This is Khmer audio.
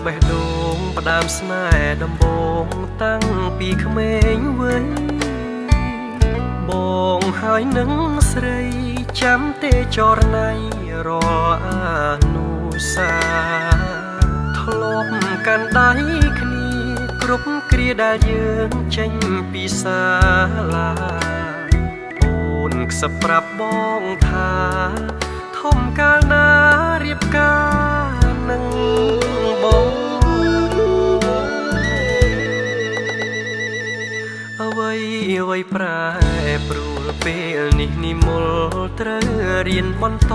បេះដូងផ្ដើមស្នេហ៍ដំបូងតាំងពីក្មេងវ័យបងហើយនឹងស្រីចាំទេចរណៃរាល់អនុសាធ្លាប់កាន់ដៃគ្នាគ្រប់គ្រាដែលយើងចេញពីសាលាអូនខ្សឹបប្រាប់បងថាធំកាលណារៀបការនឹងបងអ្វីប្រែប្រួលពេលនេះនិមលត្រូវរៀនបន្ត